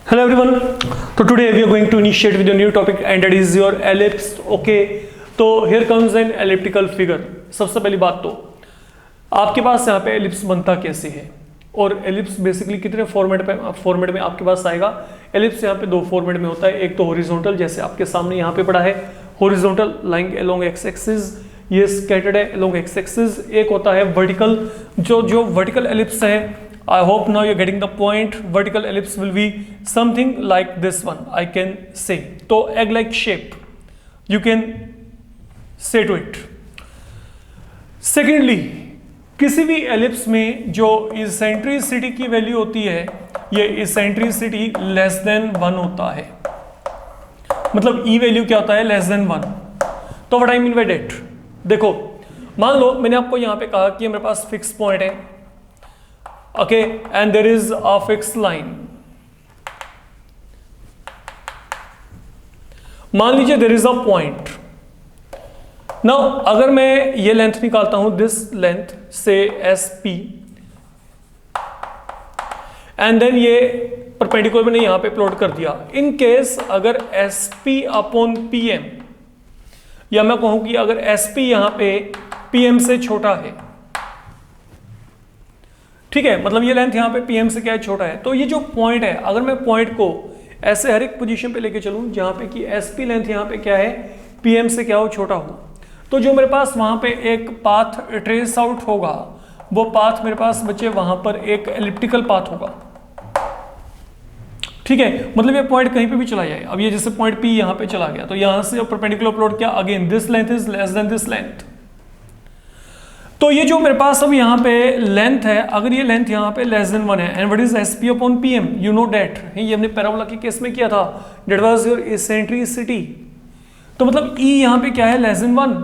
Hello everyone. So today we are going to initiate with a new topic and that is your ellipse. Okay. तो here comes an elliptical figure. सबसे पहली बात तो आपके पास यहाँ पे एलिप्स बनता कैसे है और एलिप्स बेसिकली कितने फॉर्मेट में आपके पास आएगा। एलिप्स यहाँ पे दो फॉर्मेट में होता है, एक तो हॉरिजॉन्टल जैसे आपके सामने यहाँ पे पड़ा है horizontal lying along x axis, ये स्कैटर्ड है अलोंग एक्स एक्सिस। एक होता है वर्टिकल, जो वर्टिकल एलिप्स है। I hope now you're getting the point. Vertical ellipse will be something like this one, I can say. तो egg like shape you can say to it. Secondly, किसी भी ellipse में जो eccentricity की value होती है, ये इसेंट्रिसिटी लेस देन 1 होता है। मतलब ई वैल्यू क्या होता है? Less than 1। तो what I mean by that, देखो मान लो मैंने आपको यहाँ पे कहा कि मेरे पास फिक्स पॉइंट है, okay, and there is a fixed line. मान लीजिए there is a point. Now अगर मैं ये लेंथ निकालता हूं, this length से SP, and then ये परपेंडिकुलर मैंने यहां पे प्लॉट कर दिया। इन केस अगर SP अपॉन PM, या मैं कहूं कि अगर SP यहां पे PM से छोटा है, ठीक है, मतलब ये लेंथ यहाँ पे PM से क्या है? छोटा है। तो ये जो पॉइंट है, अगर मैं पॉइंट को ऐसे हर एक पोजीशन पे लेके चलूं जहाँ पे कि SP लेंथ यहाँ पे क्या है? PM से क्या हो? छोटा हो, तो जो मेरे पास वहाँ पे एक पाथ ट्रेस आउट होगा, वो पाथ मेरे पास बचे वहां पर एक एलिप्टिकल पाथ होगा। ठीक है, मतलब ये पॉइंट कहीं पे भी चला जाए। अब ये जैसे पॉइंट P यहाँ पे चला गया, तो यहाँ से परपेंडिकुलर प्लॉट क्या? Again this length is less then this length. तो ये जो मेरे पास अब यहाँ पे लेंथ है, अगर ये लेंथ यहाँ पे लेस देन 1 है, and what is SP upon PM, you know that, ये हमने पैराबोला के केस में किया था, दैट वाज योर इसेंट्रिसिटी। तो मतलब E यहाँ पे क्या है? Less than 1।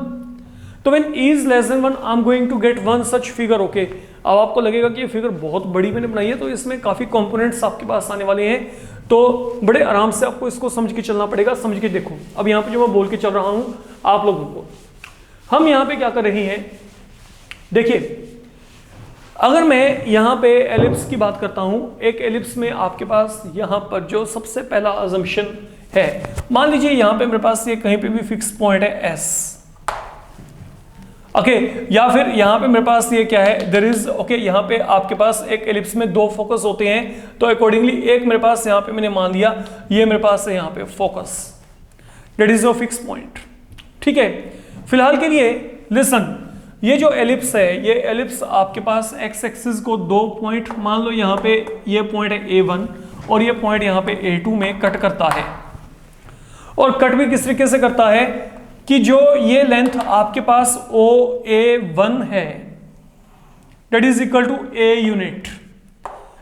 तो when E is less than 1 I am going to get one such figure. Okay, अब आपको लगेगा कि ये फिगर बहुत बड़ी मैंने बनाई है, तो इसमें काफी कंपोनेंट्स आपके पास आने वाले हैं, तो बड़े आराम से आपको इसको समझ के चलना पड़ेगा। समझ के देखो, अब यहाँ पे जो मैं बोल के चल रहा हूँ आप लोगों को, हम यहाँ पे क्या कर रहे हैं, देखिए अगर मैं यहाँ पे एलिप्स की बात करता हूं, एक एलिप्स में आपके पास यहाँ पर जो सबसे पहला अजम्पशन है, मान लीजिए यहाँ पे मेरे पास ये कहीं पे भी फिक्स पॉइंट है S, ओके, या फिर यहाँ पे मेरे पास ये क्या है? देयर इज, ओके, यहाँ पे आपके पास एक एलिप्स में दो फोकस होते हैं, तो अकॉर्डिंगली एक मेरे पास यहाँ पे मैंने मान लिया ये मेरे पास है यहाँ पे focus, that is your fix point. ठीक है, फिलहाल के लिए लिसन, ये जो एलिप्स है, ये एलिप्स आपके पास एक्स एक्सिस को दो पॉइंट, मान लो यहाँ पे ये पॉइंट है A1 और ये पॉइंट यहाँ पे A2 में कट करता है। और कट भी किस तरीके से करता है कि जो ये लेंथ आपके पास OA1 है, that is equal to A unit,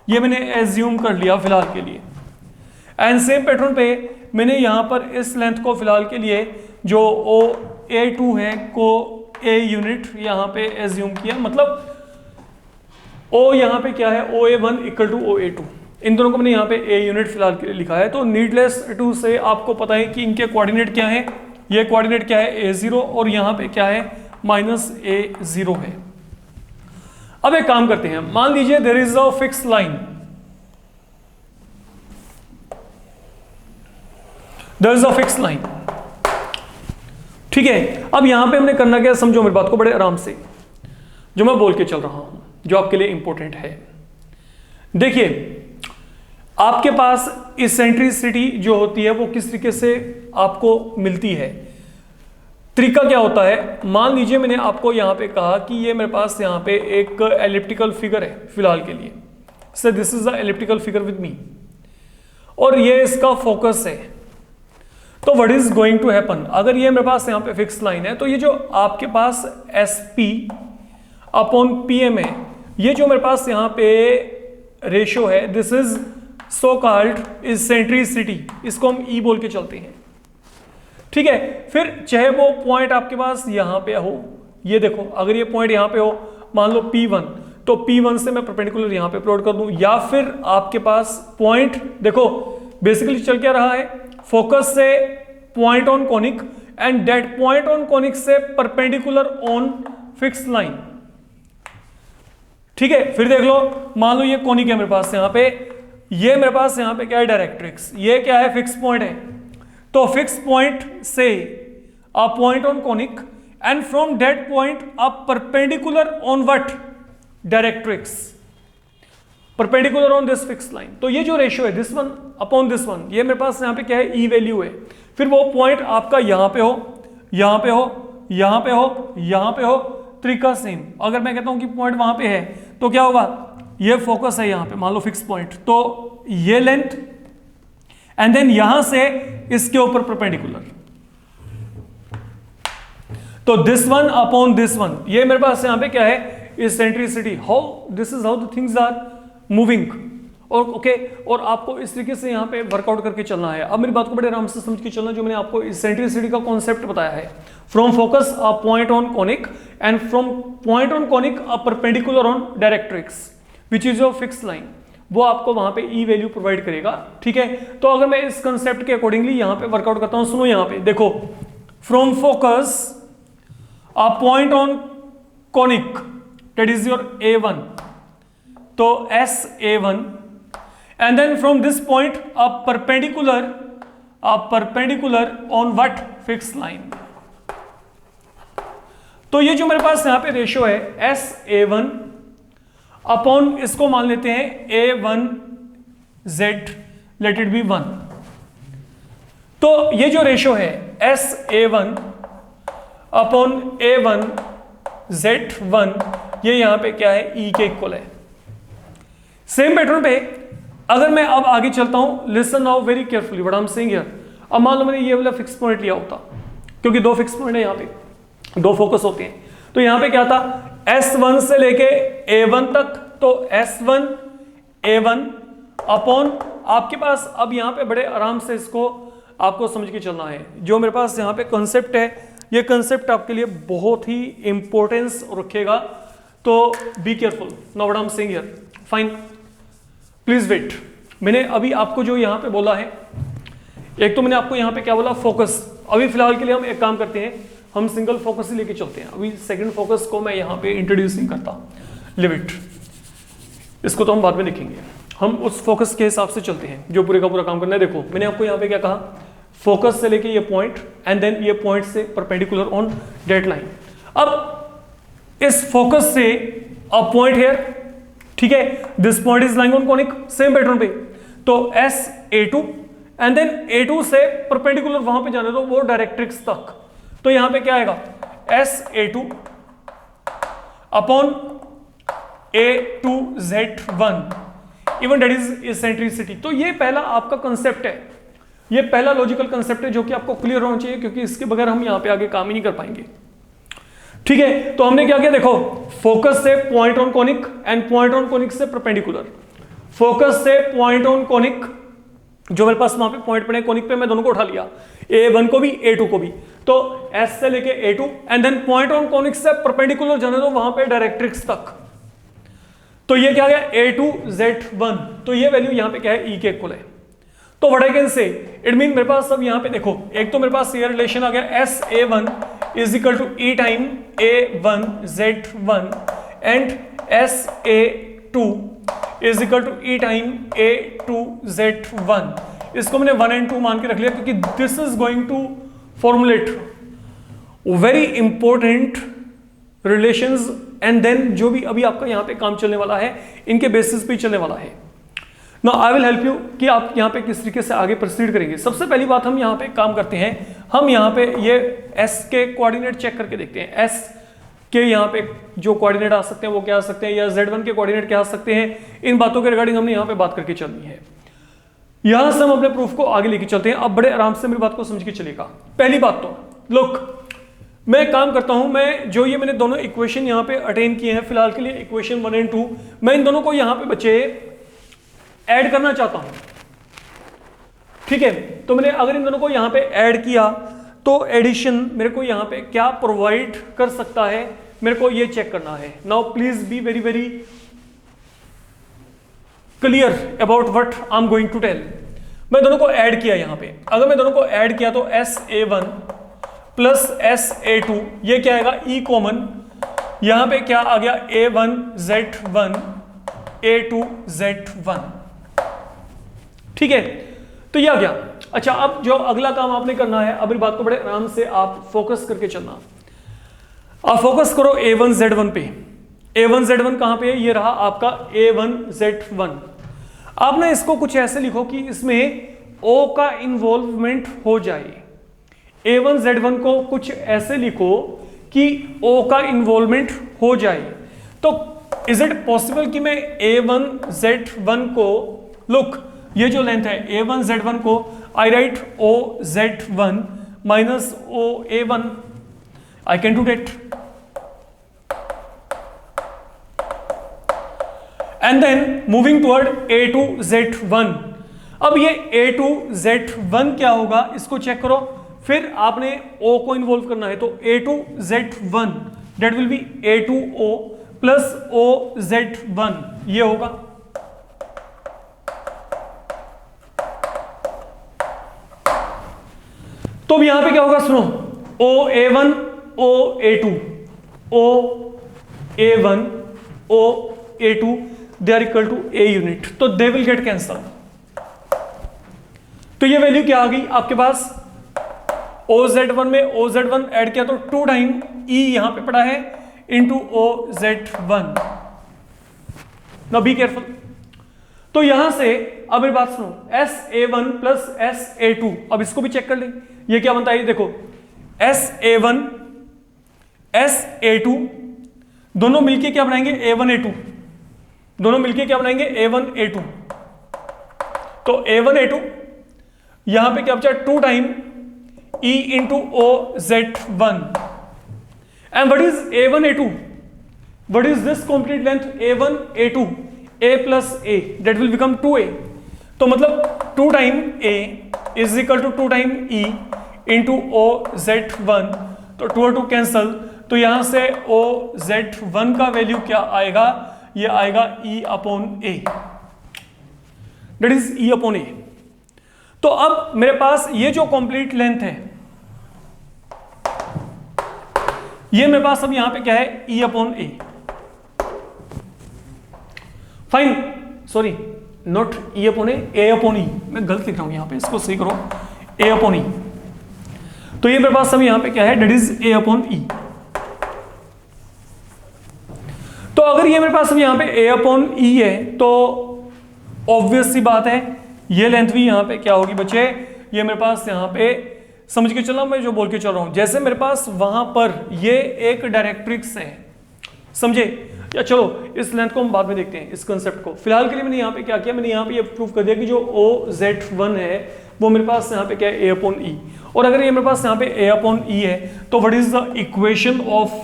ये मैंने एज्यूम कर लिया फिलहाल के लिए। एंड सेम पैटर्न पे मैंने यहाँ पर इस लेंथ को फिलहाल के लिए जो OA2 है को A यूनिट यहाँ पे एज्यूम किया, मतलब O यहाँ पे क्या है? OA1 इक्वल टू OA2, इन दोनों को मैंने यहाँ पे A यूनिट फिलहाल के लिए लिखा है। तो नीडलेस टू से आपको पता है कि इनके कोऑर्डिनेट क्या है, ये कोऑर्डिनेट क्या है? A0 और यहाँ पे क्या है? -A0 है। अब एक काम करते हैं, मान लीजिए there is a fix line, there is a fix line, ठीक है। अब यहां पे हमने करना क्या? समझो मेरी बात को बड़े आराम से, जो मैं बोल के चल रहा हूं, जो आपके लिए इंपॉर्टेंट है। देखिए आपके पास इसेंट्रिसिटी जो होती है वो किस तरीके से आपको मिलती है, तरीका क्या होता है? मान लीजिए मैंने आपको यहां पे कहा कि ये मेरे पास यहां पे एक एलिप्टिकल फिगर है फिलहाल के लिए, so this is the elliptical figure with me, और ये इसका फोकस है। तो what is going to happen, अगर ये मेरे पास यहाँ पे फिक्स लाइन है, तो ये जो आपके पास SP अपॉन PM है, ये जो मेरे पास यहाँ पे रेशियो है, this is so called eccentricity, इसको हम E बोल के चलते हैं। ठीक है, फिर चाहे वो पॉइंट आपके पास यहाँ पे हो, ये देखो अगर ये पॉइंट यहाँ पे हो, मान लो P1, तो P1 से मैं परपेंडिकुलर यहाँ पे प्लॉट कर दूं, या फिर आपके पास पॉइंट देखो बेसिकली चल क्या रहा है, फोकस से point on conic and that point on conic से परपेंडिकुलर ऑन फिक्स लाइन। ठीक है, फिर देख लो, मान लो ये कॉनिक है मेरे पास यहाँ पे, ये मेरे पास यहां पे क्या है, डायरेक्ट्रिक्स, ये क्या है, फिक्स पॉइंट है। तो फिक्स पॉइंट से a point on conic and from that point a perpendicular on what, directrix, perpendicular on this fix line. तो ये जो रेशियो है this one upon this one, ये मेरे पास यहाँ पे क्या है, ई वैल्यू है। फिर वो पॉइंट आपका यहाँ पे हो, यहाँ पे हो, यहाँ पे हो, यहाँ पे हो, तरीका सेम। अगर मैं कहता हूं कि पॉइंट वहां पे है तो क्या होगा, ये फोकस है यहाँ पे, मान लो फिक्स पॉइंट, तो ये लेंथ एंड देन यहां से इसके ऊपर परपेंडिकुलर, तो this one upon this one, ये मेरे पास यहाँ पे क्या है, eccentricity. How this is how the things are moving. और ओके, और आपको इस तरीके से यहाँ पे वर्कआउट करके चलना है। अब मेरी बात को बड़े आराम से समझ के चलना, जो मैंने आपको इसेंट्रिसिटी का कॉन्सेप्ट बताया है, from focus a point on conic and from point on conic a perpendicular on directrix which is your fix line, वो आपको वहां पे ई वैल्यू प्रोवाइड करेगा। ठीक है, तो अगर मैं इस कंसेप्ट के अकॉर्डिंगली यहाँ पे वर्कआउट करता हूँ, सुनो यहाँ पे देखो, from focus a point on conic that is your A1, तो SA1, and then from this point a perpendicular on what, fixed line। तो ये जो मेरे पास यहां पे रेशियो है SA1 अपॉन, इसको मान लेते हैं A1Z, लेट इट बी 1। तो ये जो रेशियो है SA1 अपॉन A1Z1, ये यहां पे क्या है, E के इक्वल है। सेम पैटर्न पे अगर मैं अब आगे चलता हूं, listen now very carefully what I am saying here. अब मान लो मैंने ये वाला फिक्स पॉइंट लिया होता, क्योंकि दो फिक्स पॉइंट है यहाँ पे, दो फोकस होते हैं, तो यहाँ पे क्या था, S1 से लेके A1 तक, तो S1 A1 अपॉन आपके पास, अब यहाँ पे बड़े आराम से इसको आपको समझ के चलना है। जो मेरे पास यहाँ पे कंसेप्ट है, ये कंसेप्ट आपके लिए बहुत ही इंपॉर्टेंस रखेगा, तो be careful now what I am saying here. Fine, please wait. मैंने अभी आपको जो यहां पे बोला है, एक तो मैंने आपको यहां पे क्या बोला, फोकस। अभी फिलहाल के लिए हम एक काम करते हैं, हम सिंगल फोकस ही लेके चलते हैं। अभी सेकंड फोकस को मैं यहां पे इंट्रोड्यूस नहीं करता, लिव इट, इसको तो हम बाद में देखेंगे। हम उस फोकस के हिसाब से चलते हैं जो पूरे का पूरा काम करना है। देखो मैंने आपको यहां पे क्या कहा, फोकस से लेके ये पॉइंट एंड देन ये पॉइंट से परपेंडिकुलर ऑन डेट लाइन। अब इस फोकस से अ पॉइंट हेयर, ठीक है, this point is lying on conic, same pattern पे, तो SA2 एंड देन A2 से परपेंडिकुलर वहां पे जाने दो, वो डायरेक्ट्रिक्स तक। तो यहां पे क्या आएगा, SA2 upon A2Z1, even that is eccentricity. तो ये पहला आपका कंसेप्ट है, ये पहला लॉजिकल कंसेप्ट है जो कि आपको क्लियर होना चाहिए, क्योंकि इसके बगैर हम यहां पे आगे काम ही नहीं कर पाएंगे। ठीक है, तो हमने क्या किया, देखो फोकस से point on conic and point on conic से परपेंडिकुलर, फोकस से पॉइंट ऑन कोनिक, जो मेरे पास वहां पे पॉइंट पड़े कोनिक पे, मैं दोनों को उठा लिया, A1 को भी A2 को भी, तो S से लेके A2 and then point on conic से परपेंडिकुलर जाने दो वहां पे डायरेक्ट्रिक्स तक। तो ये क्या गया, A2Z1, तो ये वैल्यू यहां पे क्या है, E के इक्वल है। तो व्हाट आई कैन से, इट मीन मेरे पास अब यहां पे देखो, एक तो मेरे पास ये रिलेशन आ गया, SA1 is equal to E time A1Z1 and SA2 is equal to E time A2Z1। इसको मैंने 1 and 2 मान के रख लिया, क्योंकि this is going to formulate very important relations and then जो भी अभी आपका यहाँ पे काम चलने वाला है, इनके बेसिस पे चलने वाला है। Now I will help you कि आप यहाँ पे किस तरीके से आगे प्रोसीड करेंगे। सबसे पहली बात हम यहाँ पे काम करते हैं, हम यहाँ पे ये S के कोऑर्डिनेट चेक करके देखते हैं। S के यहाँ पे जो कोऑर्डिनेट आ सकते हैं वो क्या आ सकते हैं, या Z1 के कोऑर्डिनेट क्या आ सकते हैं, इन बातों के रिगार्डिंग हमने यहाँ पे बात करके चलनी है। यहां से हम अपने प्रूफ को आगे लेके चलते हैं। अब बड़े आराम से मेरी बात को समझ के चलेगा। पहली बात तो लुक, मैं काम करता हूं, मैं जो ये मैंने दोनों इक्वेशन यहाँ पे अटेन किए हैं फिलहाल के लिए, इक्वेशन 1 and 2, मैं इन दोनों को यहाँ पे बच्चे ऐड करना चाहता हूं। ठीक है, तो मैंने अगर इन दोनों को यहाँ पे ऐड किया तो एडिशन मेरे को यहाँ पे क्या प्रोवाइड कर सकता है, मेरे को ये चेक करना है। Now please be very very clear about what I am going to tell. मैं दोनों को ऐड किया यहाँ पे, अगर मैं दोनों को ऐड किया तो SA1 प्लस SA2, ये क्या आएगा, E कॉमन, यहां पे क्या आ गया, A1Z1 A2Z1। ठीक है, तो यह गया। अच्छा, अब जो अगला काम आपने करना है, अब इस बात को बड़े आराम से आप फोकस करके चलना। आप फोकस करो A1Z1 पे। A1Z1 कहां पे है? ये रहा आपका A1Z1। आपने इसको कुछ ऐसे लिखो कि इसमें O का इन्वॉल्वमेंट हो जाए। A1Z1 को कुछ ऐसे लिखो कि O का इन्वॉल्वमेंट हो जाए। तो इज इट पॉसिबल कि मैं A1Z1 को, लुक ये जो लेंथ है A1Z1 को I write OZ1 minus OA1, I can do that. And then moving toward A2Z1। अब ये A2Z1 क्या होगा, इसको चेक करो। फिर आपने O को इन्वॉल्व करना है, तो A2Z1 that will B A2O plus OZ1 ये होगा। तो अब यहां पे क्या होगा, सुनो, OA1 OA2 OA1 OA2 they are equal to A unit, तो दे विल गेट कैंसल। तो ये वैल्यू क्या आ गई आपके पास, OZ1 में OZ1 ऐड किया तो 2 टाइम E यहां पे पड़ा है into OZ1। Now B careful. तो यहां से अब मेरी बात सुनो, SA1 प्लस SA2, अब इसको भी चेक कर लें, ये क्या बनता है, देखो SA1 SA2 दोनों मिलके क्या बनाएंगे, A1 A2, दोनों मिलके क्या बनाएंगे, A1 A2। तो A1 A2 यहां पे क्या बचा, 2 time E into OZ1। And what is A1 A2, what is this complete length A1 A2, A plus A that will become 2A। तो मतलब 2 time A is equal to 2 time E into OZ1, तो 2 और 2 cancel. तो यहां से OZ1 का value क्या आएगा, ये आएगा E upon A, that is E upon A। तो अब मेरे पास ये जो कंप्लीट लेंथ है, ये मेरे पास अब यहां पे क्या है, E upon A। Fine, sorry not E upon A upon E, मैं गलत लिख रहा हूं यहां पे, इसको सही करो, A अपॉन E। तो ये मेरे पास अब यहां पे क्या है, that is A upon E। तो अगर ये मेरे पास अब यहां पे A अपॉन E है, तो ऑब्वियस सी बात है ये लेंथ भी यहां पे क्या होगी बच्चे, ये मेरे पास यहां पे समझ के चला, मैं जो बोल के चल रहा हूं, जैसे मेरे पास वहां पर ये एक डायरेक्ट्रिक्स है, समझे, या चलो इस लेंथ को हम बाद में देखते हैं, इस कंसेप्ट को। फिलहाल के लिए मैंने यहाँ पे क्या किया, मैंने यहाँ पे ये प्रूव कर दिया कि जो OZ1 है वो मेरे पास यहाँ पे क्या है, A अपॉन E। और अगर ये मेरे पास यहाँ पे A अपॉन E है, तो what is the equation of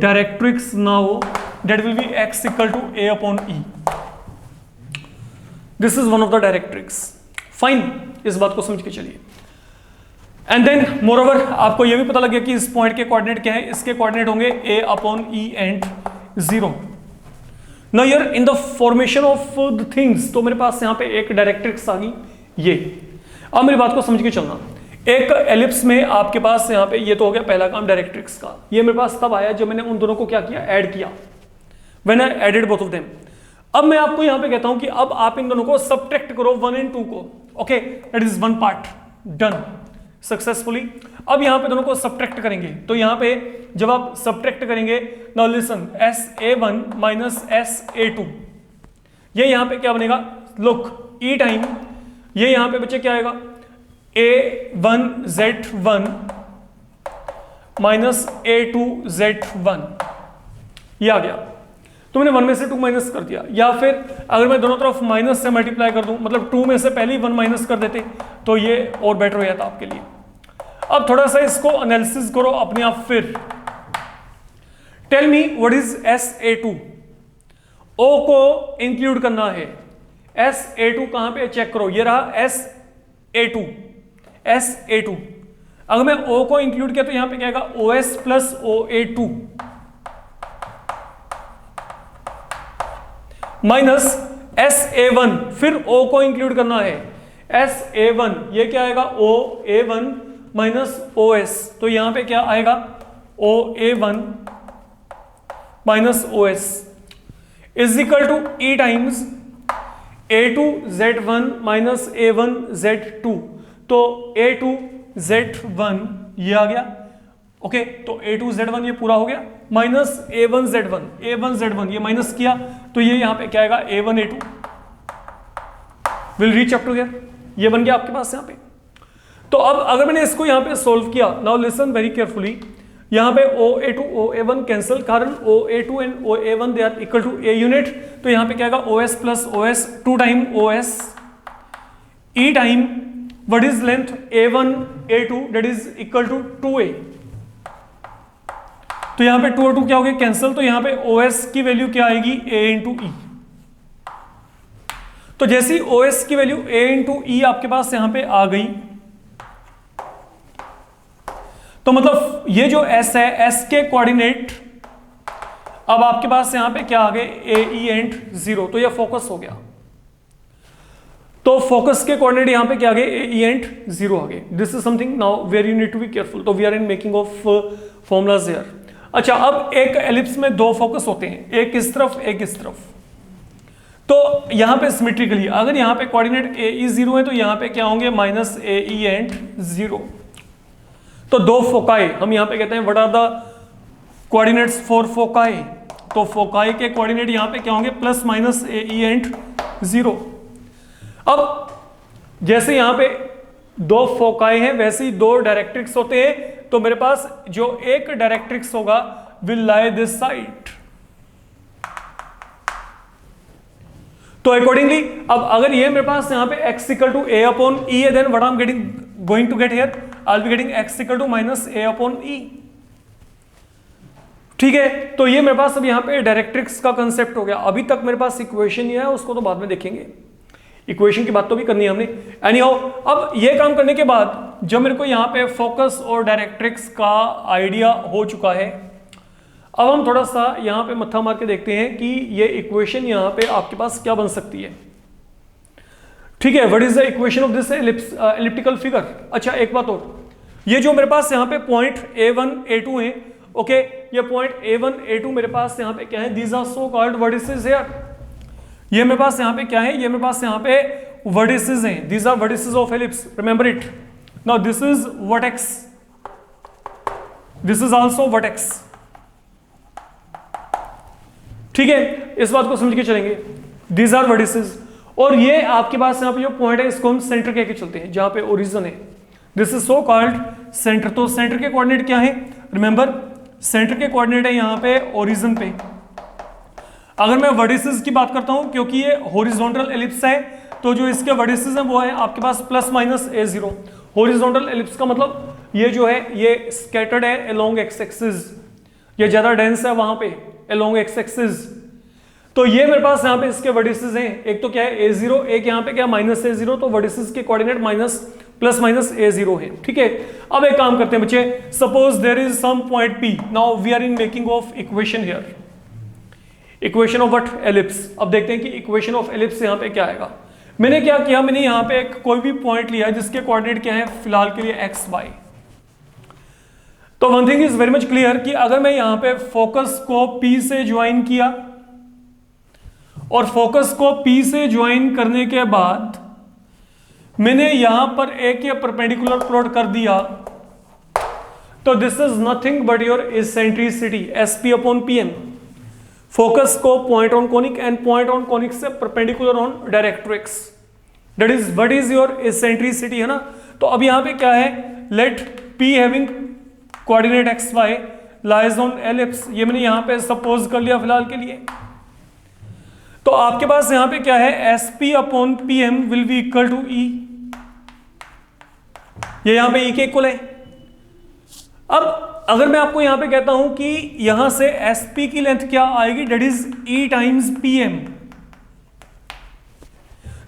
directrix now, that will be x equal to A upon E। This is one of the directrix. Fine, इस बात को समझ के चलिए। एंड देन मोरओवर आपको यह भी पता लग गया कि इस पॉइंट के कोऑर्डिनेट क्या है, इसके कोऑर्डिनेट होंगे A upon E and 0। Now here in the formation of the things, तो मेरे पास यहां पे एक डायरेक्ट्रिक्स आ गई ये। अब मेरी बात को समझ के चलना, एक एलिप्स में आपके पास यहां पे ये तो हो गया पहला काम डायरेक्ट्रिक्स का। ये मेरे पास तब आया जब मैंने उन दोनों को क्या किया, ऐड किया, when I added both of them. अब मैं आपको यहां पे कहता हूं कि अब आप इन दोनों को सबट्रैक्ट करो 1 एंड 2 को। Okay, that is one part done successfully. अब यहां पे दोनों को सबट्रैक्ट करेंगे, तो यहां पे जब आप सबट्रैक्ट करेंगे, now listen, SA1 minus SA2, ये यहां पे क्या बनेगा, लुक E टाइम, ये यहां पे बच्चे क्या आएगा, A1Z1 माइनस A2Z1, ये आ गया। तो मैंने 1 में से 2 माइनस कर दिया, या फिर अगर मैं दोनों तरफ माइनस से मल्टीप्लाई कर दूं, मतलब 2 में से पहले ही 1 माइनस कर देते तो ये और बेटर हो जाता आपके लिए। अब थोड़ा सा इसको एनालिसिस करो अपने आप। फिर tell me what is SA2, O को इंक्लूड करना है, SA2 कहां पे चेक करो, ये रहा SA2। अगर मैं O को इंक्लूड किया तो यहां पे क्या आएगा, OS plus OA2 minus SA1, फिर O को इंक्लूड करना है, SA1, ये क्या आएगा, OA1 माइनस OS, तो यहां पे क्या आएगा, OA1 minus OS is equal to E times A2Z1 minus A1Z2, तो A2Z1 ये आ गया, ओके, तो A2Z1 ये पूरा हो गया, माइनस A1Z1 ये माइनस किया, तो ये यहां पे क्या आएगा, A1A2 will reach up to here, ये बन गया आपके पास यहां पे। तो अब अगर मैंने इसको यहां पे सोल्व किया, नाउ लिसन वेरी केयरफुली, यहां पे OA2 OA1 कैंसिल, कारण OA2 and OA1 they are equal to A unit, तो यहां पे क्या आएगा OS plus OS 2 time OS E time what is length A1 A2 that is equal to 2A, तो यहां पे 2 और 2 क्या हो गया, कैंसिल, तो यहां पे OS की वैल्यू क्या आएगी, A इंटू E। तो जैसी OS की वैल्यू A इंटू E आपके पास यहां पे आ गई, तो मतलब ये जो S है, S के कोऑर्डिनेट अब आपके पास यहां पे क्या आ गए, AE एंड 0, तो ये फोकस हो गया, तो फोकस के कोऑर्डिनेट यहां पे क्या आ गए, AE एंड 0 आ गए। This is something now where you need to be careful, तो we are in making of formulas here. अच्छा, अब एक एलिप्स में दो फोकस होते हैं, एक इस तरफ एक इस तरफ, तो यहां पे सिमेट्रिकली अगर यहां पे कोऑर्डिनेट AE 0 है, तो यहां पे क्या होंगे, माइनस AE एंड 0, तो दो फोकाई हम यहां पे कहते हैं what are the coordinates for foci, तो फोकाई के कोऑर्डिनेट यहां पे क्या होंगे, प्लस माइनस AE एंड 0। अब जैसे यहां पे दो फोकाई हैं, वैसे ही दो डायरेक्ट्रिक्स होते हैं, तो मेरे पास जो एक डायरेक्ट्रिक्स होगा विल लाई दिस साइड, तो अकॉर्डिंगली अब अगर ये मेरे पास यहां पे x equal to A upon E है, then what I am getting going to get here, I will be getting x equal to minus A upon E, ठीक है। तो ये मेरे पास अब यहां पे डायरेक्ट्रिक्स का कंसेप्ट हो गया। अभी तक मेरे पास इक्वेशन ही है, उसको तो बाद में देखेंगे, इक्वेशन की बात तो भी करनी है हमने। एनीहाउ, अब ये काम करने के बाद जब मेरे को यहां पे फोकस और डायरेक्ट्रिक्स का आइडिया हो चुका है, अब हम थोड़ा सा यहां पे मत्था मार के देखते हैं कि ये इक्वेशन यहां पे आपके पास क्या बन सकती है, ठीक है। What is the equation of this elliptical figure. अच्छा, एक बात और, ये जो मेरे पास यहां पे पॉइंट A1 A2 है, ओके, ये पॉइंट A1 A2 मेरे पास यहां पे क्या है, these are so called vertices here, ये मेरे पास यहां पे क्या है, ये मेरे पास यहां पे वर्टिसेस हैं, these are vertices of ellipse, remember it. Now this is vertex, this is also vertex, ठीक है, इस बात को समझ के चलेंगे, दीज आर वर्टिसेस। और ये आपके पास यहां पे जो पॉइंट है, इसको हम सेंटर कह के चलते हैं, जहां पे ओरिजिन है, this is so called centre. तो सेंटर के कोऑर्डिनेट क्या है, रिमेंबर सेंटर के कोऑर्डिनेट है यहां पे ओरिजिन पे। अगर मैं वर्टिसेस की बात करता हूं, क्योंकि ये हॉरिजॉन्टल एलिप्स है, तो जो इसके वर्टिसेस हैं वो है आपके पास plus minus A0। Horizontal ellipse का मतलब ये जो है ये स्कैटर्ड है अलोंग एक्स एक्सिस, ये ज्यादा डेंस है वहां पे अलोंग एक्स एक्सिस, तो ये मेरे पास यहाँ पे इसके वर्टिसेस हैं, एक तो क्या है A0, एक यहाँ पे क्या माइनस A0, तो वर्टिसेस के coordinate minus plus minus A0 है, ठीक है। अब एक काम करते हैं बच्चे, suppose there is some point P, now we are in making of equation here, equation of what, ellipse. अब देखते हैं कि इक्वेशन ऑफ एलिप्स यहाँ पे क्या आएगा। मैंने क्या किया, मैंने यहाँ पे एक कोई भी पॉइंट लिया है जिसके कोऑर्डिनेट क्या है, फिलहाल के लिए x y। तो one thing is very much clear कि अगर मैं यहाँ पे फोकस को P से ज्वाइन किया और फोकस को P से ज्वाइन करने के बाद मैंने यहां पर एक ये परपेंडिकुलर प्लॉट कर दिया, तो this is nothing but your eccentricity SP upon PM। Focus को point on conic and point on conic से perpendicular on directrix, that is what is your eccentricity, है ना। तो अब यहां पे क्या है, let P having coordinate XY lies on ellipse, ये मैंने यहां पे सपोज कर लिया फिलहाल के लिए। तो आपके पास यहां पे क्या है, SP upon PM will be equal to E, ये यहां पे E के इक्वल है। अब अगर मैं आपको यहां पे कहता हूं कि यहां से SP की लेंथ क्या आएगी, that is E times PM।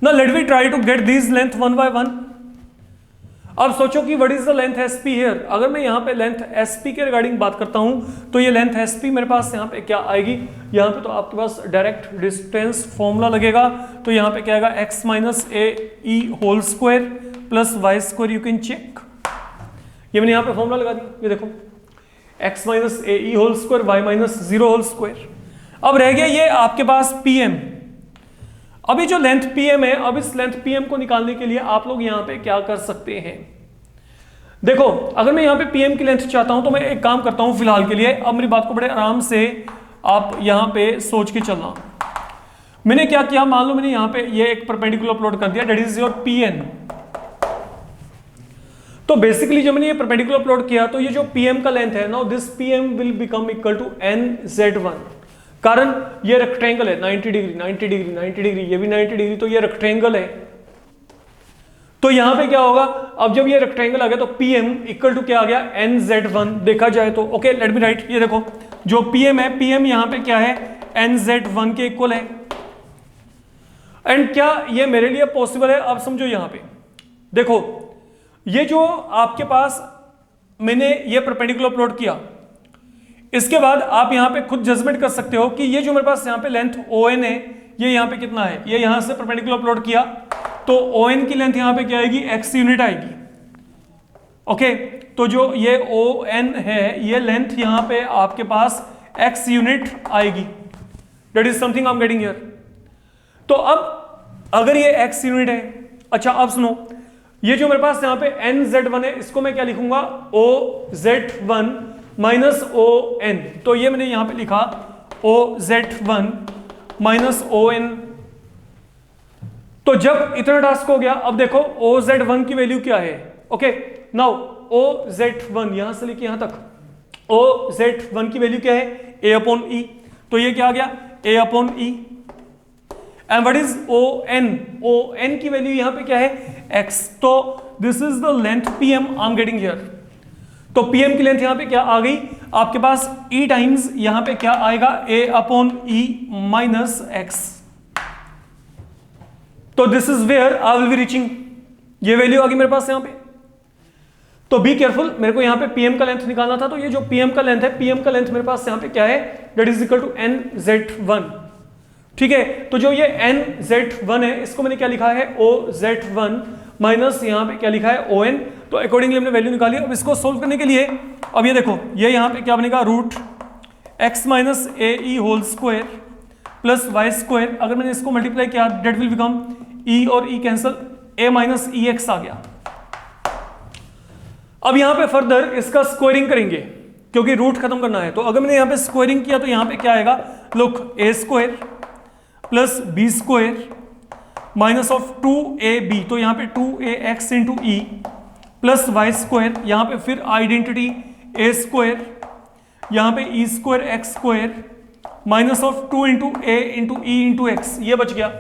Now let we try to get this length one by one. अब सोचो कि what is the length SP here. अगर मैं यहां पे लेंथ SP के रिगार्डिंग बात करता हूं, तो ये लेंथ SP मेरे पास यहां पे क्या आएगी, यहां पे तो आपके पास डायरेक्ट डिस्टेंस फॉर्मूला लगेगा, तो यहां पे क्या आएगा, x minus AE whole square plus y square, you can check, ये मैंने यहां पे फॉर्मूला लगा दिया, ये देखो x minus AE whole square y minus 0 whole square. अब रह गया ये आपके पास PM। अभी जो लेंथ पीएम है, अब इस लेंथ पीएम को निकालने के लिए आप लोग यहां पे क्या कर सकते हैं, देखो अगर मैं यहां पे पीएम की लेंथ चाहता हूं तो मैं एक काम करता हूं फिलहाल के लिए, अब मेरी बात को बड़े आराम से आप यहां पे सोच के चलना। मैंने क्या किया, मान लो मैंने यहां पे ये एक परपेंडिकुलर प्लॉट कर दिया, दैट इज योर पीएन। तो बेसिकली जब मैंने ये परपेंडिकुलर प्लॉट किया तो ये जो पीएम का लेंथ है, now this PM will become equal to NZ1, कारण ये रेक्टेंगल है 90 डिग्री 90 डिग्री 90 डिग्री, ये भी 90 डिग्री, तो ये रेक्टेंगल है। तो यहां पे क्या होगा, अब जब ये रेक्टेंगल आ गया तो पीएम इक्वल टू क्या आ गया, NZ1 देखा जाए तो। ओके लेट मी राइट, ये देखो जो पीएम है, पीएम यहां पे क्या है, NZ1 के इक्वल है। एंड क्या ये मेरे लिए पॉसिबल है, अब समझो यहां पे देखो, ये जो आपके पास मैंने ये परपेंडिकुलर प्लॉट किया, इसके बाद आप यहां पे खुद जजमेंट कर सकते हो कि ये जो मेरे पास यहां पे लेंथ ON है, ये यहां पे कितना है, ये यहां से परपेंडिकुलर प्लॉट किया तो ON की लेंथ यहां पे क्या आएगी, x यूनिट आएगी। ओके तो जो ये ON है, ये लेंथ यहां पे आपके पास x यूनिट आएगी, that is something I am getting here. तो अब अगर ये x यूनिट है, अच्छा अब सुनो, ये जो मेरे पास यहां पे NZ1 है, इसको मैं क्या लिखूंगा, OZ1 माइनस ON। तो ये मैंने यहां पे लिखा OZ1 माइनस ON। तो जब इतना टास्क हो गया, अब देखो OZ1 की वैल्यू क्या है। ओके नाउ OZ1 यहां से लेके यहां तक, OZ1 की वैल्यू क्या है, A/E। तो ये क्या आ गया, A/E। And what is ON, ON की वैल्यू यहां पे क्या है, x। तो this is the length PM I am getting here. तो PM की लेंथ यहां पे क्या आ गई आपके पास, E टाइम्स यहां पे क्या आएगा, A/E माइनस x। तो this is where I will be reaching, ये वैल्यू आ गई मेरे पास यहां पे। तो बी केयरफुल, मेरे को यहां पे PM का लेंथ निकालना था, तो ये जो PM का लेंथ है, PM का लेंथ मेरे पास यहां पे क्या है, that is equal to NZ1। ठीक है, तो जो ये NZ1 है, इसको मैंने क्या लिखा है, OZ1 माइनस यहां पे क्या लिखा है, ON। तो अकॉर्डिंगली हमने वैल्यू निकाली। अब इसको सोल्व करने के लिए, अब ये देखो, ये यहां पे क्या बनेगा, root x minus AE whole square plus y square. अगर मैंने इसको मल्टीप्लाई किया, डेट विल बिकम E और E cancel, A minus EX आ गया। अब यहां पे फर्दर इसका स्क्वायरिंग करेंगे क्योंकि रूट खत्म करना है। तो अगर मैंने यहां पे स्क्वायरिंग किया तो यहां पे क्या आएगा, look A square plus B square minus of 2AB, तो यहां पे 2AX into E plus y square, यहां पे फिर आइडेंटिटी A स्क्वायर, यहां पे E square X square minus of 2 into A into E into X, ये बच गया।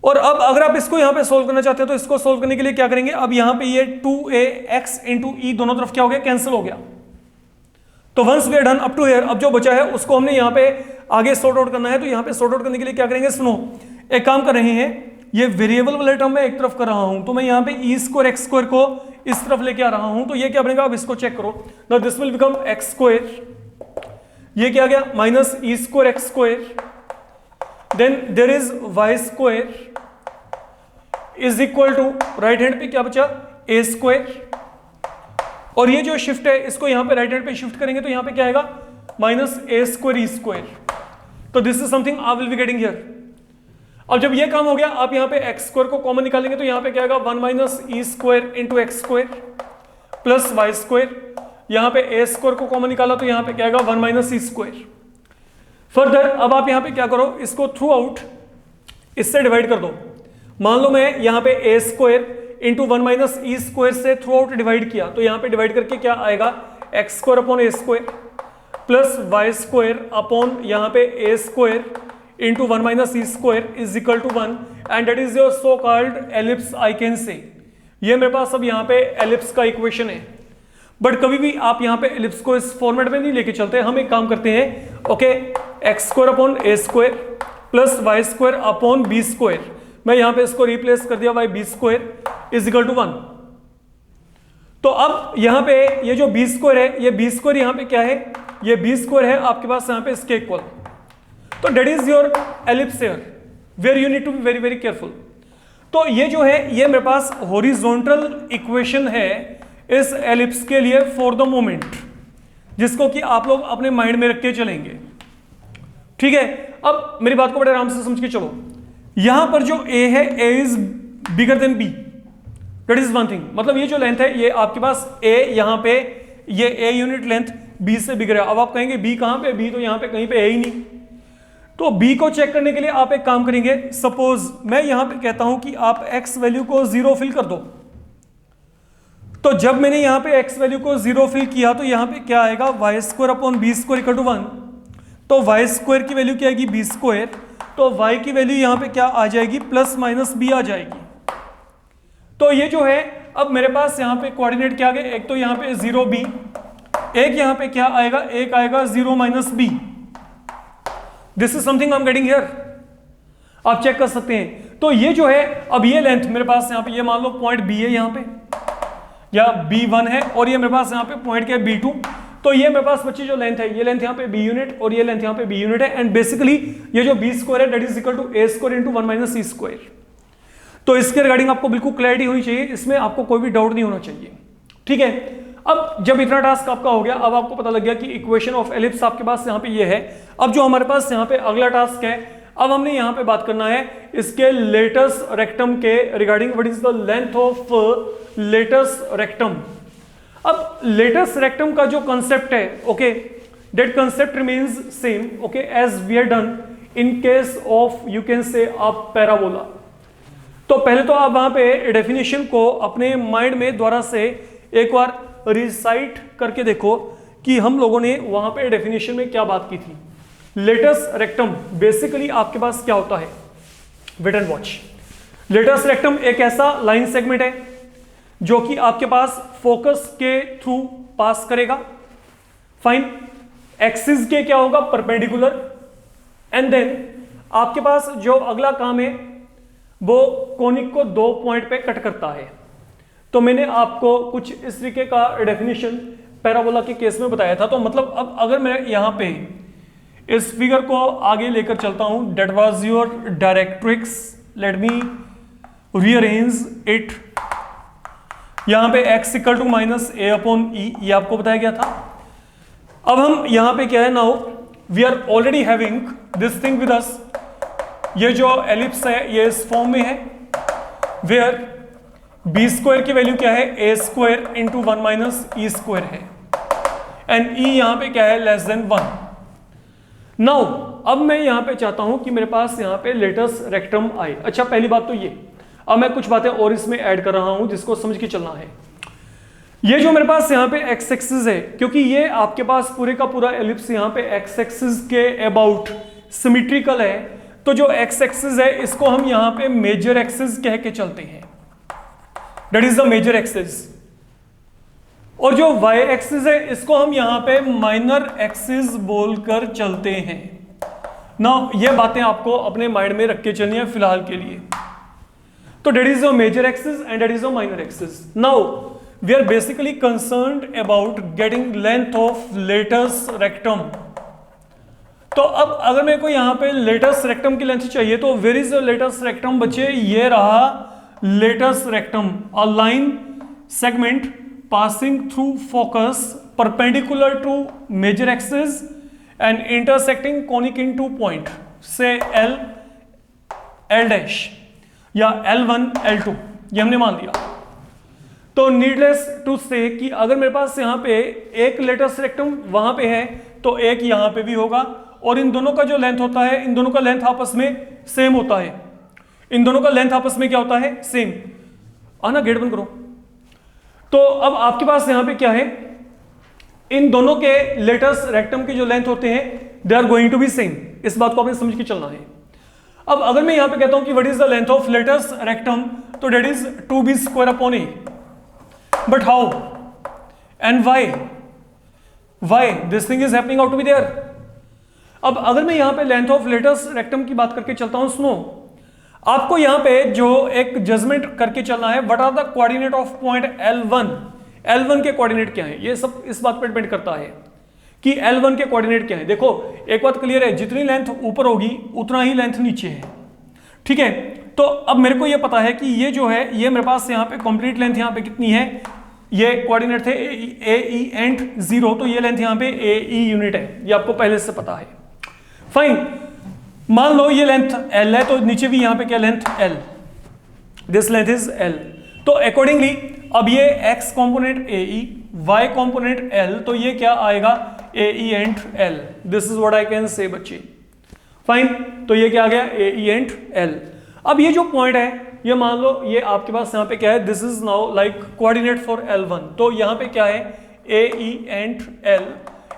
और अब अगर आप इसको यहां पे सोल्व करना चाहते हैं तो इसको सोल्व करने के लिए क्या करेंगे, अब यहां पे ये 2AX इंटू E दोनों तरफ क्या हो गया, कैंसिल हो गया। तो once we are done up to here, अब जो बचा है उसको हमने यहां पे आगे सॉर्ट आउट करना है। तो यहां पे सॉर्ट आउट करने के लिए क्या करेंगे, सुनो एक काम कर रहे हैं, ये वेरिएबल वाले टर्म में एक तरफ कर रहा हूं, तो मैं यहां पे E स्क्वायर X स्क्वायर को इस तरफ लेके आ रहा हूं। तो ये क्या बनेगा, अब इसको चेक करो, now this will become X square, ये क्या आ गया, minus E square X square, then there is Y square is equal to right hand पे क्या बचा, A स्क्वायर, और ये जो शिफ्ट है इसको यहां पे राइट हैंड पे शिफ्ट करेंगे तो यहां पे क्या आएगा, minus A square E square. तो this is something I will be getting here. अब जब ये काम हो गया, आप यहां पे x स्क्वायर को कॉमन निकालेंगे तो यहां पे क्या आएगा, 1 minus E square into x square plus y square, यहां पे A स्क्वायर को कॉमन निकाला तो यहां पे क्या आएगा, 1 माइनस E स्क्वायर। फर्दर अब आप यहां पे क्या करो, इसको थ्रू आउट इससे डिवाइड कर दो। मान लो मैं यहां पे A square into 1 minus E square से थ्रू आउट डिवाइड किया, तो यहां पे डिवाइड करके क्या आएगा, x square upon A square plus y square upon यहां पे A square into 1 minus E square is equal to 1, and that is your so called ellipse I can say. ये मेरे पास अब यहाँ पे एलिप्स का इक्वेशन है। बट कभी भी आप यहाँ पे एलिप्स को इस फॉर्मेट में नहीं लेके चलते, हम एक काम करते हैं, okay, x square upon A square plus y square upon B square, मैं यहाँ पे इसको रिप्लेस कर दिया by B square is equal to 1। तो अब यहाँ पे ये जो B स्क्वायर है, ये B स्क्वायर यहाँ पे क्या है, ये B स्क्वायर है आपके पास यहाँ पे इसके इक्वल। तो that is your ellipse here where you need to be very very careful. तो ये जो है, ये मेरे पास हॉरिजॉन्टल इक्वेशन है इस एलिप्स के लिए फॉर द मोमेंट, जिसको कि आप लोग अपने माइंड में रख के चलेंगे। ठीक है, अब मेरी बात को बड़े आराम से समझ के चलो, यहां पर जो ए है, A is bigger than B, that is one thing. मतलब ये जो लेंथ है, ये आपके पास ए यहां पे, ये ए यूनिट लेंथ बी से बिगर है। अब आप कहेंगे बी कहां पे, बी तो यहां पे कहीं पे है ही नहीं। तो बी को चेक करने के लिए आप एक काम करेंगे, सपोज मैं यहां पे कहता हूं कि आप एक्स वैल्यू को 0 फिल कर दो। तो जब मैंने यहां पे एक्स वैल्यू को 0 फिल किया तो यहां पे क्या आएगा, y square upon B square equal to 1। तो वाई स्क्वायर की वैल्यू क्या आएगी, बी स्क्वायर। तो वाई की वैल्यू यहां पे क्या आ जाएगी, प्लस माइनस बी आ जाएगी। तो ये जो है, अब मेरे पास यहां पे कोऑर्डिनेट क्या आ गए, एक तो यहां पे 0 बी, एक यहां पे क्या आएगा, एक आएगा 0 minus B. This is something I am getting here, आप चेक कर सकते हैं। तो ये जो है, अब ये लेंथ मेरे पास यहां पे, ये मान लो पॉइंट बी है यहां पे, या B1 है, और ये मेरे पास यहाँ पे पॉइंट क्या है, B2। तो ये मेरे पास बच्ची जो लेंथ है, ये लेंथ यहाँ पे B यूनिट और ये लेंथ यहाँ पे B यूनिट है। एंड बेसिकली ये जो B स्क्वायर है, that is equal to A square into 1 minus C square. तो इसके रिगार्डिंग आपको बिल्कुल क्लैरिटी होनी चाहिए, इसमें आपको कोई भी डाउट नहीं होना चाहिए, ठीक है। अब जब इतना टास्क आपका हो गया, अब आपको पता लग गया कि इक्वेशन ऑफ एलिप्स आपके पास यहाँ पे ये है। अब जो हमारे पास यहाँ पे अगला टास्क है, अब हमने यहां पे बात करना है इसके लेटस रेक्टम के regarding, what is the length of latus rectum. अब लेटस रेक्टम का जो कंसेप्ट है, okay, that concept remains same, okay, as we are done in case of, you can say, आप पैराबोला। तो पहले तो आप वहां पे डेफिनेशन को अपने माइंड में द्वारा से एक बार रिसाइट करके देखो कि हम लोगों ने वहां पे डेफिनेशन में क्या बात की थी। लेटस रेक्टम बेसिकली आपके पास क्या होता है, wait and watch. Latus rectum एक ऐसा लाइन सेगमेंट है जो कि आपके पास फोकस के थ्रू पास करेगा, फाइन। एक्सिस के क्या होगा, परपेंडिकुलर। एंड देन आपके पास जो अगला काम है वो कोनिक को 2 पॉइंट पे कट करता है। तो मैंने आपको कुछ इस तरीके का डेफिनेशन पैराबोला के केस में बताया था। तो मतलब अब अगर मैं यहां पे इस फिगर को आगे लेकर चलता हूं, that was your directrix, let me rearrange it. यहां पे x equal to minus A upon E, ये आपको बताया गया था। अब हम यहां पे क्या है, now we are already having this thing with us. ये जो एलिप्स है ये इस फॉर्म में है, वेयर बी स्क्वायर की वैल्यू क्या है, A square into 1 minus E square है, एंड ई यहां पे क्या है, लेस देन 1। नाउ अब मैं यहां पे चाहता हूं कि मेरे पास यहां पे लेटस रेक्टम आए। अच्छा, पहली बात तो ये, अब मैं कुछ बातें और इसमें ऐड कर रहा हूं जिसको समझ के चलना है। ये जो मेरे पास यहां पे एक्स एक्सिस है, क्योंकि ये आपके पास पूरे का पूरा एलिप्स यहां पे एक्स एक्सिस के अबाउट सिमेट्रिकल है, तो जो एक्स एक्सिस है इसको हम यहां पे मेजर एक्सिस कह के चलते हैं, that is the major axis. और जो वाई एक्सिस है इसको हम यहां पे माइनर एक्सिस बोलकर चलते हैं ना। ये बातें आपको अपने माइंड में रख के चलनी है फिलहाल के लिए। तो that is a major axis and that is a minor axis. Now we are basically concerned about getting length of latus rectum. तो अब अगर मेरे को यहां पे लेटस रेक्टम की लेंथ चाहिए, तो where is the latus rectum बच्चे, ये रहा latus rectum, a line segment passing through focus perpendicular to major axis and intersecting conic in 2 point, say L dash या L1 L2, ये हमने मान लिया। तो नीडलेस टू से कि अगर मेरे पास यहाँ पे एक लेटस रेक्टम वहां पे है तो एक यहाँ पे भी होगा, और इन दोनों का जो लेंथ होता है, इन दोनों का लेंथ आपस में सेम होता है। इन दोनों का लेंथ आपस में क्या होता है, सेम। आना, गेट बंद करो। तो अब आपके पास यहां पे क्या है, इन दोनों के लेटस रेक्टम के जो लेंथ होते हैं they are going to be same. इस बात को आपने समझ के चलना है। अब अगर मैं यहां पे कहता हूं कि what is the length of latus rectum, तो that is 2b square upon A. But how and why this thing is happening out to be there. अब अगर मैं यहां पे लेंथ ऑफ लेटस रेक्टम की बात करके चलता हूं, सुनो, आपको यहां पे जो एक जजमेंट करके चलना है, what are the coordinate of point L1। L1 के कोऑर्डिनेट क्या है, ये सब इस बात पर डिपेंड करता है कि L1 के कोऑर्डिनेट क्या है। देखो एक बात क्लियर है, जितनी लेंथ ऊपर होगी उतना ही लेंथ नीचे है, ठीक है। तो अब मेरे को ये पता है कि ये जो है, ये मेरे पास यहाँ पे कंप्लीट लेंथ यहाँ पे कितनी है, ये कोऑर्डिनेट थे ए ई एंड 0, तो ये लेंथ यहाँ पे ए ई यूनिट है, ये आपको पहले से पता है, फाइन। मान लो ये लेंथ L है, तो नीचे भी यहां पे क्या length L, this length is L। तो अकॉर्डिंगली अब ये x component AE, y component L, तो ये क्या आएगा AE and L। This is what I can से बच्चे, फाइन। तो ये क्या आ गया AE एंड L। अब ये जो पॉइंट है, ये मान लो ये आपके पास यहाँ पे क्या है, this is now like coordinate for L1। तो यहाँ पे क्या है AE and L,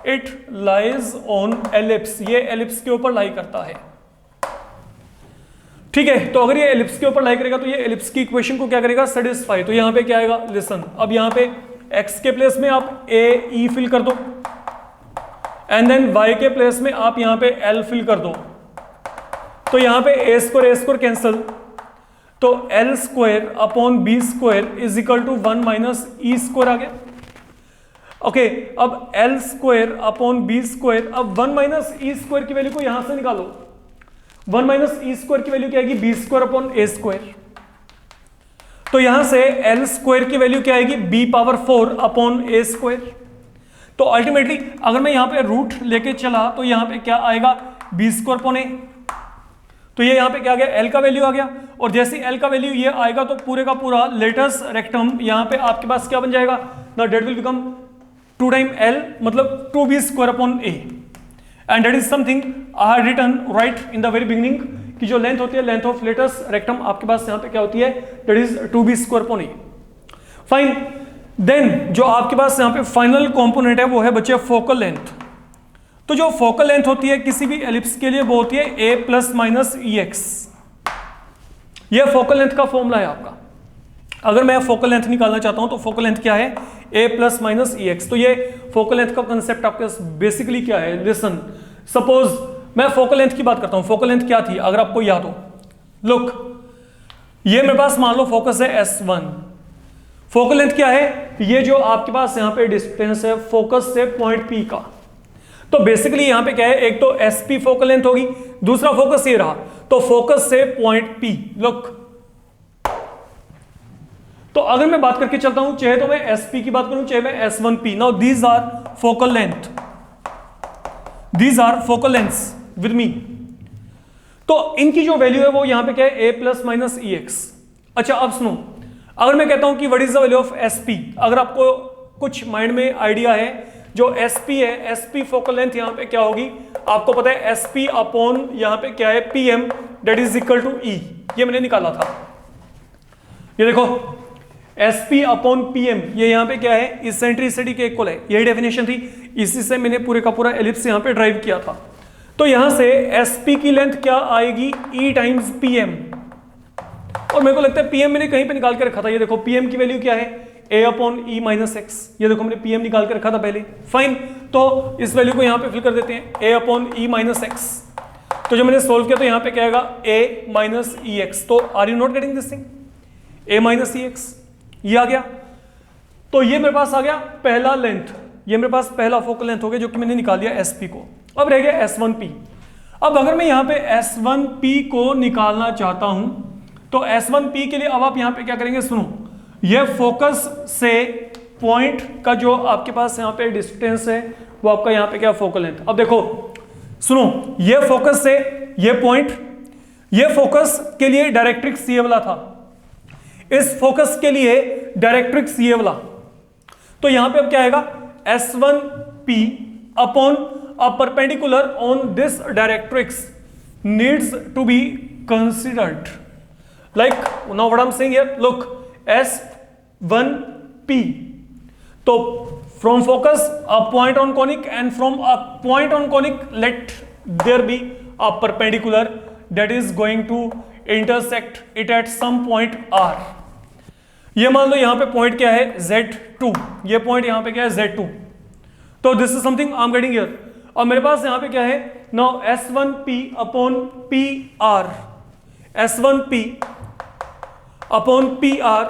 it lies on ellipse, ये एलिप्स के ऊपर लाई करता है, ठीक है। तो अगर ये एलिप्स के ऊपर लाई करेगा तो ये एलिप्स की इक्वेशन को क्या करेगा, सेटिस्फाई। तो यहाँ पे क्या आएगा, लिसन, अब यहाँ पे x के प्लेस में आप AE फिल कर दो, एंड देन y के प्लेस में आप यहाँ पे L फिल कर दो। तो यहाँ पे a स्क्वायर कैंसल, तो L square upon B square is equal to 1 minus E square आ गया। ओके, अब L square upon B square, अब 1 माइनस E स्क्वायर की वैल्यू को यहां से निकालो, 1 माइनस E स्क्वायर की वैल्यू क्या आएगी, B square upon A square. तो यहां से L स्क्वायर की वैल्यू क्या आएगी, B power 4 upon A square. तो अल्टीमेटली अगर मैं यहां पे रूट लेके चला तो यहां पे क्या आएगा, B स्क्वायर अपॉन A। तो ये यहां पे क्या आ गया, L का वैल्यू आ गया, और जैसे L का वैल्यू ये आएगा तो पूरे का पूरा लेटस रेक्टम यहां पे आपके पास क्या बन जाएगा, ना that will become 2 time L, मतलब 2B square upon A। And that is something I had written right in the very beginning, कि जो लेंथ होती है, लेंथ ऑफ लेटस रेक्टम आपके पास यहां पे क्या होती है, that is 2B square upon A। Fine, then जो आपके पास यहां पे फाइनल कंपोनेंट है वो है बच्चे फोकल लेंथ। तो जो फोकल लेंथ होती है किसी भी एलिप्स के लिए वो होती है A प्लस माइनस EX। ये फोकल लेंथ का फॉर्मूला है आपका। अगर मैं फोकल लेंथ निकालना चाहता हूं तो फोकल लेंथ क्या है, A प्लस माइनस EX। तो ये फोकल लेंथ का कंसेप्ट आपके बेसिकली क्या है, लिसन, सपोज मैं फोकल लेंथ की बात करता हूं, फोकल लेंथ क्या थी अगर आपको याद हो, लुक, ये मेरे पास मान लो फोकस है S1। फोकल लेंथ क्या है, ये जो आपके पास यहां पे डिस्टेंस है फोकस से पॉइंट P का। तो बेसिकली यहां पे क्या है, एक तो SP फोकल लेंथ होगी, दूसरा फोकस ये रहा, तो फोकस से पॉइंट P, लुक। तो अगर मैं बात करके चलता हूं, चाहे तो मैं SP की बात करूं, चाहे मैं S1P, now these are focal length, these are focal lengths with me. तो इनकी जो वैल्यू है वो यहां पे क्या है, A प्लस माइनस EX। अच्छा अब सुनो, अगर मैं कहता हूं कि what is the value of SP, अगर आपको कुछ माइंड में आइडिया है, जो SP है, SP फोकल लेंथ यहां पे क्या होगी, आपको पता है SP अपॉन यहां पे क्या है PM, that is equal to E। ये मैंने निकाला था, ये देखो SP अपॉन PM, ये यहां पे क्या है, इसेंट्रिसिटी के इक्वल है, यही डेफिनेशन थी, इसी से मैंने पूरे का पूरा एलिप्स यहां पे ड्राइव किया था। तो यहां से SP की लेंथ क्या आएगी, E टाइम्स PM। और मेरे को लगता है PM मैंने कहीं पे निकाल के रखा था, ये देखो PM की वैल्यू क्या है, A upon E minus x. ये देखो मैंने PM निकाल के रखा था पहले, फाइन। तो इस वैल्यू को यहां पे फिल कर देते हैं, A upon E minus x. तो जब मैंने सोल्व किया तो यहां पे क्या आएगा, A माइनस EX। तो are you not getting this thing, A minus EX, ये आ गया। तो ये मेरे पास आ गया पहला लेंथ, ये मेरे पास पहला फोकल लेंथ हो गया जो कि मैंने निकाल दिया SP को। अब रह गया S1P। अब अगर मैं यहां पे S1P को निकालना चाहता हूं तो S1P के लिए अब आप यहां पे क्या करेंगे, सुनो, ये फोकस से पॉइंट का जो आपके पास यहां पे डिस्टेंस है वो आपका यहां पे क्या फोकल लेंथ। अब देखो सुनो, ये फोकस से ये पॉइंट, ये फोकस के लिए डायरेक्ट्रिक्स ये वाला था, इस फोकस के लिए डायरेक्ट्रिक्स ये वाला। तो यहां पे अब क्या आएगा, S1P upon a perpendicular on this directrix needs to be considered. Like now what I'm saying here, look, S1P. So from focus a point on conic, and from a point on conic let there be a perpendicular that is going to intersect it at some point R. ये मान लो यहाँ पे point क्या है, Z2। ये point यहाँ पे क्या है, Z2। तो this is something I am getting here. और मेरे पास यहाँ पे क्या है, now S1P upon PR, S1P upon PR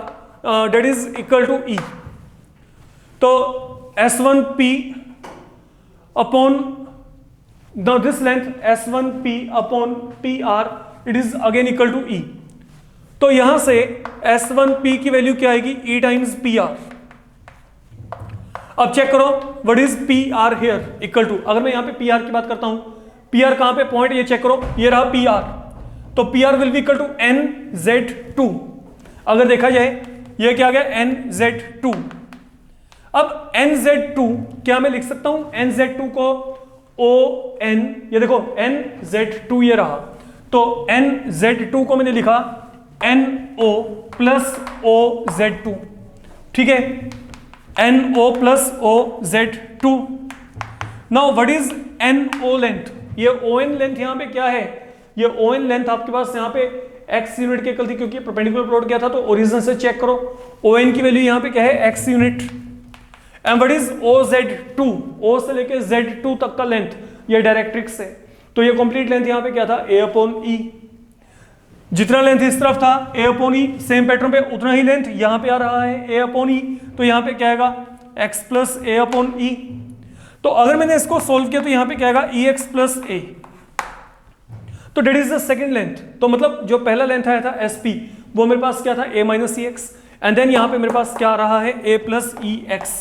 that is equal to E। तो S1P upon this length S1P upon PR it is again equal to E। तो यहां से S1P की वैल्यू क्या आएगी, E टाइम्स PR। अब चेक करो what is PR here equal to, अगर मैं यहां पे PR की बात करता हूं, पी आर कहां पे पॉइंट, ये चेक करो, ये रहा पी आर, तो P R will be equal to NZ2। अगर देखा जाए ये क्या आ गया NZ2। अब NZ2 क्या मैं लिख सकता हूं, NZ2 को ON, ये देखो NZ2 ये रहा, तो NZ2 को मैंने लिखा NO प्लस OZ2, ठीक है, NO plus OZ2। Now what is NO length, ये ON लेंथ यहां पे क्या है, ये ON लेंथ आपके पास यहां पे x यूनिट की एकल थी क्योंकि परपेंडिकुलर प्लॉट किया था, तो ओरिजिन से चेक करो, ON की वैल्यू यहां पे क्या है x unit. And what is OZ2, O से लेके Z2 तक का लेंथ, ये डायरेक्ट्रिक्स है, तो ये कंप्लीट लेंथ यहां पे क्या था A/E। जितना लेंथ इस तरफ था A/E, सेम पैटर्न पे उतना ही लेंथ यहां पे आ रहा है A/E, तो यहां पे क्या आएगा x प्लस A/E। तो अगर मैंने इसको सोल्व किया तो यहां पे क्या आएगा EX प्लस A, तो that is the second length. तो मतलब जो पहला लेंथ आया था SP, वो मेरे पास क्या था A minus EX, and then यहां पे मेरे पास क्या आ रहा है A प्लस EX।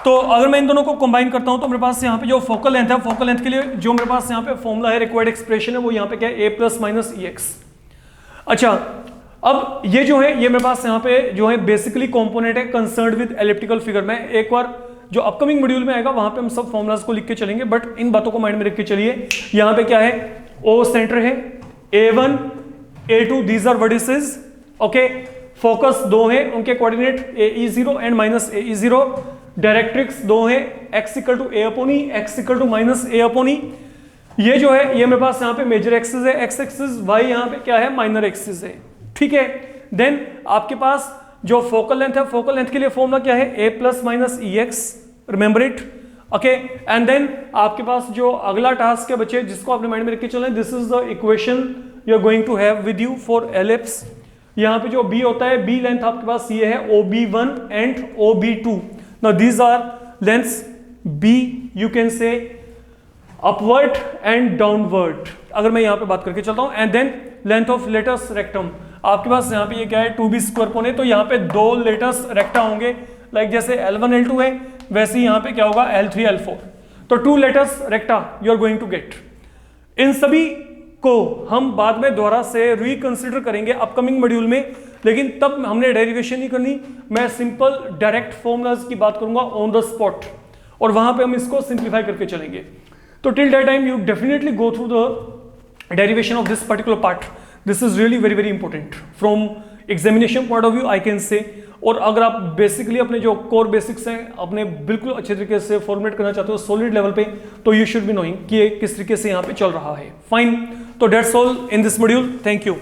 तो अगर मैं इन दोनों को कंबाइन करता हूं तो मेरे पास यहाँ पे जो फोकल लेंथ है, फोकल लेंथ के लिए जो मेरे पास यहाँ पे फॉर्मूला है, रिक्वायर्ड एक्सप्रेशन है, वो यहाँ पे क्या है A प्लस माइनस EX। अच्छा, अब ये जो है ये मेरे पास यहाँ पे जो है बेसिकली कंपोनेंट है कंसर्न्ड विद एलिप्टिकल फिगर। मैं एक बार जो अपकमिंग मॉड्यूल में आएगा वहां पे हम सब फॉर्मुलाज को लिख के चलेंगे, बट इन बातों को माइंड में रख के चलिए। यहाँ पे क्या है, O सेंटर है, A1 A2 these are vertices, okay, focus दो है, उनके coordinate AE0 and minus AE0, directrix दो है, x equal to A/E, x equal to minus A/E। ये जो है ये मेरे पास यहाँ पे मेजर एक्सिस है x एक्सिस, y यहाँ पे क्या है माइनर एक्सिस है, ठीक है। देन आपके पास जो फोकल लेंथ है, फोकल लेंथ के लिए फॉर्मूला क्या है A plus minus EX, remember it, okay. And then आपके पास जो अगला टास्क है बच्चे जिसको आपने माइंड में रख के चलना है, this is the equation you are going to have with you for ellipse. यहाँ पे जो B होता है, B लेंथ आपके पास ये है OB1 and OB2। Now these are lengths B, you can say upward and downward। अगर मैं यहाँ पे बात करके चलता हूँ, and then length of latus rectum, आपके पास यहाँ पे ये क्या है 2B स्क्वायर पोने, तो यहाँ पे दो लेटस रेक्टा होंगे, लाइक जैसे L1 L2 है वैसे ही यहाँ पे क्या होगा L3 L4, तो 2 latus recta you are going to get. इन सभी को हम बाद में दोबारा से रिकंसिडर करेंगे अपकमिंग मॉड्यूल में, लेकिन तब हमने डेरिवेशन नहीं करनी, मैं सिंपल डायरेक्ट फॉर्मूलाज की बात करूंगा ऑन द स्पॉट, और वहां पे हम इसको सिंप्लीफाई करके चलेंगे। तो till that time you definitely go through the derivation of this particular part, this is really very very important from examination point of view I can से। और अगर आप बेसिकली अपने जो कोर बेसिक्स हैं अपने बिल्कुल अच्छे तरीके से फॉर्मुलेट करना चाहते हो सॉलिड लेवल पे, तो यू शुड बी नोइंग कि ये किस तरीके से यहाँ पे चल रहा है। फाइन, तो that's all in this module, thank you.